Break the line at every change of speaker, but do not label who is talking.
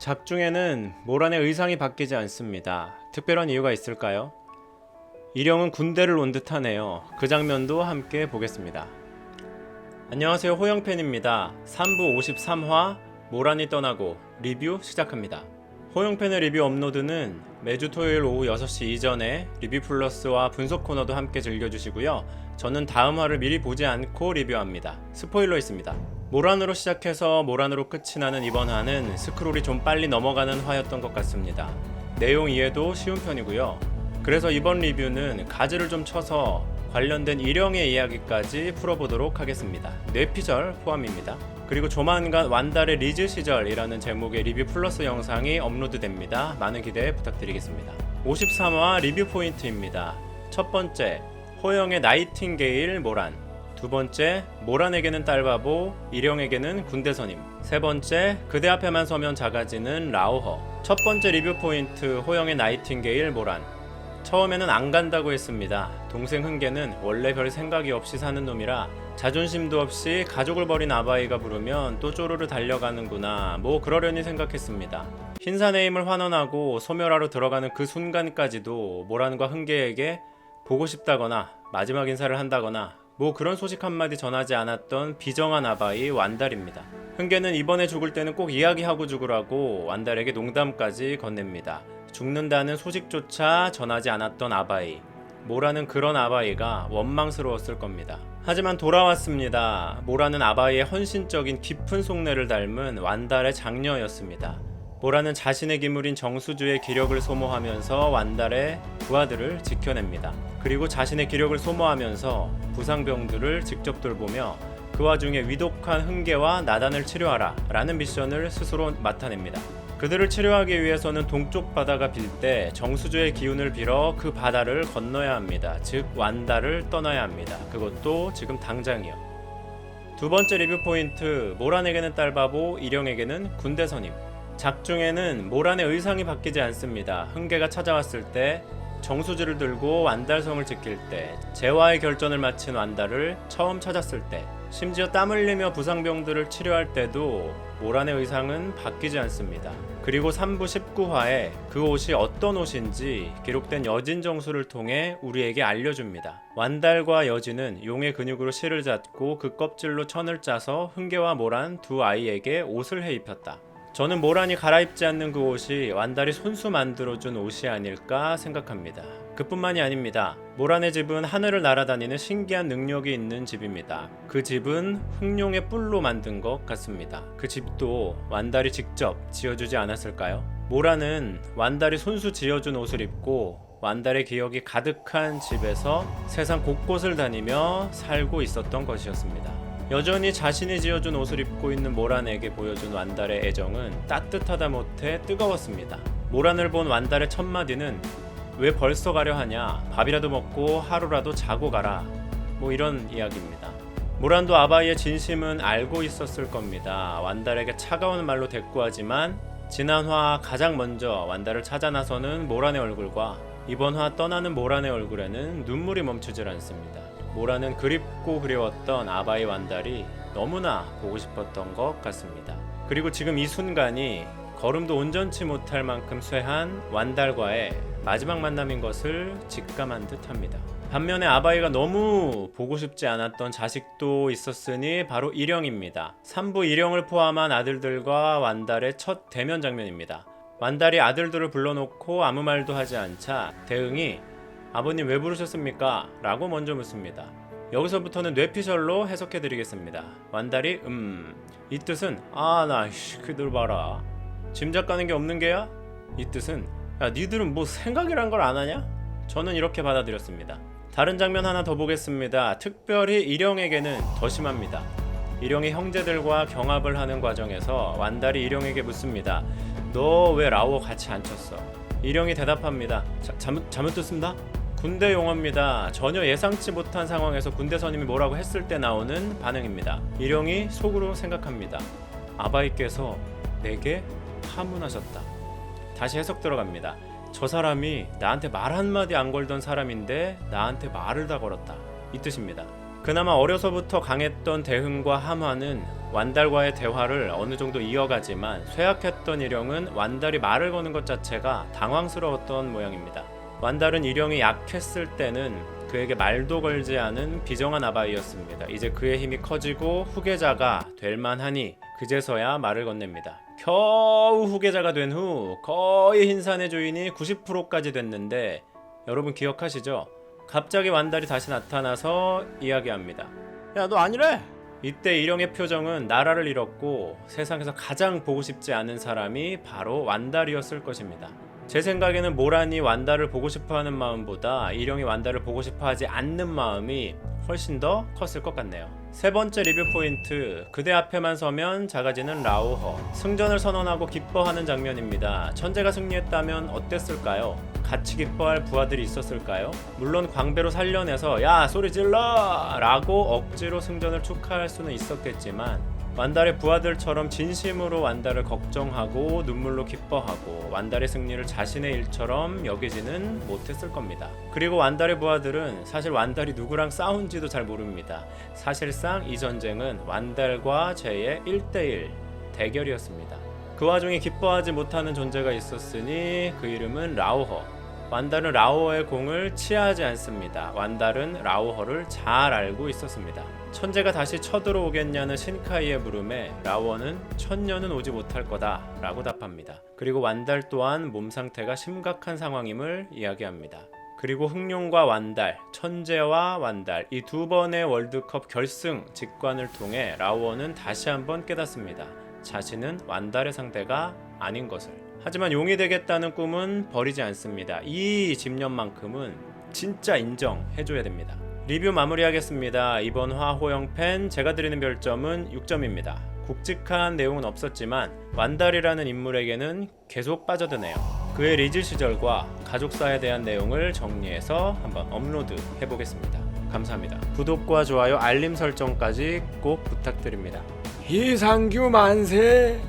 작중에는 모란의 의상이 바뀌지 않습니다. 특별한 이유가 있을까요? 일영은 군대를 온 듯하네요. 그 장면도 함께 보겠습니다. 안녕하세요, 호영팬입니다. 3부 53화 모란이 떠나고 리뷰 시작합니다. 호영팬의 리뷰 업로드는 매주 토요일 오후 6시 이전에 리뷰 플러스와 분석 코너도 함께 즐겨주시고요. 저는 다음 화를 미리 보지 않고 리뷰합니다. 스포일러 있습니다. 모란으로 시작해서 모란으로 끝이 나는 이번 화는 스크롤이 좀 빨리 넘어가는 화였던 것 같습니다. 내용 이해도 쉬운 편이고요. 그래서 이번 리뷰는 가지를 좀 쳐서 관련된 일영의 이야기까지 풀어보도록 하겠습니다. 뇌피절 포함입니다. 그리고 조만간 완달의 리즈 시절이라는 제목의 리뷰 플러스 영상이 업로드됩니다. 많은 기대 부탁드리겠습니다. 53화 리뷰 포인트입니다. 첫 번째, 호영의 나이팅게일 모란. 두 번째, 모란에게는 딸바보, 일영에게는 군대 선임. 세 번째, 그대 앞에만 서면 작아지는 라오허. 첫 번째 리뷰 포인트, 호영의 나이팅게일 모란. 처음에는 안 간다고 했습니다. 동생 흥계는 원래 별 생각이 없이 사는 놈이라 자존심도 없이 가족을 버린 아바이가 부르면 또 쪼르르 달려가는구나, 뭐 그러려니 생각했습니다. 흰사내임을 환원하고 소멸하러 들어가는 그 순간까지도 모란과 흥계에게 보고 싶다거나 마지막 인사를 한다거나 뭐 그런 소식 한마디 전하지 않았던 비정한 아바이 완달입니다. 흥계는 이번에 죽을 때는 꼭 이야기하고 죽으라고 완달에게 농담까지 건넵니다. 죽는다는 소식조차 전하지 않았던 아바이. 모라는 그런 아바이가 원망스러웠을 겁니다. 하지만 돌아왔습니다. 모라는 아바이의 헌신적인 깊은 속내를 닮은 완달의 장녀였습니다. 모라는 자신의 기물인 정수주의 기력을 소모하면서 완달의 부하들을 지켜냅니다. 그리고 자신의 기력을 소모하면서 부상병들을 직접 돌보며 그 와중에 위독한 흥계와 나단을 치료하라 라는 미션을 스스로 맡아냅니다. 그들을 치료하기 위해서는 동쪽 바다가 빌 때 정수주의 기운을 빌어 그 바다를 건너야 합니다. 즉 완달을 떠나야 합니다. 그것도 지금 당장이요. 두 번째 리뷰 포인트, 모란에게는 딸바보, 일영에게는 군대 선임. 작중에는 모란의 의상이 바뀌지 않습니다. 흥계가 찾아왔을 때, 정수주를 들고 완달성을 지킬 때, 재화의 결전을 마친 완달을 처음 찾았을 때, 심지어 땀 흘리며 부상병들을 치료할 때도 모란의 의상은 바뀌지 않습니다. 그리고 3부 19화에 그 옷이 어떤 옷인지 기록된 여진 정수를 통해 우리에게 알려줍니다. 완달과 여진은 용의 근육으로 실을 잡고 그 껍질로 천을 짜서 흥계와 모란 두 아이에게 옷을 해입혔다. 저는 모란이 갈아입지 않는 그 옷이 완달이 손수 만들어준 옷이 아닐까 생각합니다. 그뿐만이 아닙니다. 모란의 집은 하늘을 날아다니는 신기한 능력이 있는 집입니다. 그 집은 흑룡의 뿔로 만든 것 같습니다. 그 집도 완달이 직접 지어주지 않았을까요? 모란은 완달이 손수 지어준 옷을 입고 완달의 기억이 가득한 집에서 세상 곳곳을 다니며 살고 있었던 것이었습니다. 여전히 자신이 지어준 옷을 입고 있는 모란에게 보여준 완달의 애정은 따뜻하다 못해 뜨거웠습니다. 모란을 본 완달의 첫마디는 왜 벌써 가려 하냐, 밥이라도 먹고 하루라도 자고 가라, 뭐 이런 이야기입니다. 모란도 아바이의 진심은 알고 있었을 겁니다. 완달에게 차가운 말로 대꾸하지만 지난 화 가장 먼저 완달을 찾아 나서는 모란의 얼굴과 이번 화 떠나는 모란의 얼굴에는 눈물이 멈추질 않습니다. 모란은 그립고 그리웠던 아바이 완달이 너무나 보고 싶었던 것 같습니다. 그리고 지금 이 순간이 걸음도 온전치 못할 만큼 쇠한 완달과의 마지막 만남인 것을 직감한 듯합니다. 반면에 아바이가 너무 보고 싶지 않았던 자식도 있었으니 바로 일영입니다. 3부 일영을 포함한 아들들과 완달의 첫 대면 장면입니다. 완달이 아들들을 불러놓고 아무 말도 하지 않자 대응이 아버님 왜 부르셨습니까? 라고 먼저 묻습니다. 여기서부터는 뇌피셜로 해석해드리겠습니다. 완달이 이 뜻은 그들 봐라, 짐작 가는 게 없는 게야? 이 뜻은 야 니들은 뭐 생각이란 걸 안 하냐? 저는 이렇게 받아들였습니다. 다른 장면 하나 더 보겠습니다. 특별히 일영에게는 더 심합니다. 일영이 형제들과 경합을 하는 과정에서 완달이 일영에게 묻습니다. 너 왜 라오 같이 안 쳤어? 일영이 대답합니다. 잘못 듣습니다. 군대 용어입니다. 전혀 예상치 못한 상황에서 군대 선임이 뭐라고 했을 때 나오는 반응입니다. 일영이 속으로 생각합니다. 아바이께서 내게 하문하셨다. 다시 해석 들어갑니다. 저 사람이 나한테 말 한마디 안 걸던 사람인데 나한테 말을 다 걸었다, 이 뜻입니다. 그나마 어려서부터 강했던 대흥과 함화는 완달과의 대화를 어느 정도 이어가지만 쇠약했던 일영은 완달이 말을 거는 것 자체가 당황스러웠던 모양입니다. 완달은 일영이 약했을 때는 그에게 말도 걸지 않은 비정한 아바이였습니다. 이제 그의 힘이 커지고 후계자가 될 만하니 그제서야 말을 건넵니다. 겨우 후계자가 된 후 거의 흰산의 주인이 90%까지 됐는데 여러분 기억하시죠? 갑자기 완달이 다시 나타나서 이야기합니다. 야, 너 아니래! 이때 일영의 표정은 나라를 잃었고 세상에서 가장 보고 싶지 않은 사람이 바로 완달이었을 것입니다. 제 생각에는 모란이 완달을 보고 싶어하는 마음보다 일영이 완달을 보고 싶어하지 않는 마음이 훨씬 더 컸을 것 같네요. 세 번째 리뷰 포인트, 그대 앞에만 서면 작아지는 라오허. 승전을 선언하고 기뻐하는 장면입니다. 천재가 승리했다면 어땠을까요? 같이 기뻐할 부하들이 있었을까요? 물론 광배로 살려내서 야 소리 질러! 라고 억지로 승전을 축하할 수는 있었겠지만 완달의 부하들처럼 진심으로 완달을 걱정하고 눈물로 기뻐하고 완달의 승리를 자신의 일처럼 여기지는 못했을 겁니다. 그리고 완달의 부하들은 사실 완달이 누구랑 싸운지도 잘 모릅니다. 사실상 이 전쟁은 완달과 제의 1대1 대결이었습니다. 그 와중에 기뻐하지 못하는 존재가 있었으니 그 이름은 라오허. 완달은 라오허의 공을 치하지 않습니다. 완달은 라오허를 잘 알고 있었습니다. 천재가 다시 쳐들어오겠냐는 신카이의 물음에 라오허는 천년은 오지 못할 거다 라고 답합니다. 그리고 완달 또한 몸 상태가 심각한 상황임을 이야기합니다. 그리고 흑룡과 완달, 천재와 완달 이 두 번의 월드컵 결승 직관을 통해 라오허는 다시 한번 깨닫습니다. 자신은 완달의 상대가 아닌 것을. 하지만 용이 되겠다는 꿈은 버리지 않습니다. 이 집념만큼은 진짜 인정해줘야 됩니다. 리뷰 마무리하겠습니다. 이번 화 호영팬 제가 드리는 별점은 6점입니다. 굵직한 내용은 없었지만 완달이라는 인물에게는 계속 빠져드네요. 그의 리즈 시절과 가족사에 대한 내용을 정리해서 한번 업로드 해보겠습니다. 감사합니다. 구독과 좋아요, 알림 설정까지 꼭 부탁드립니다.
이상규 만세.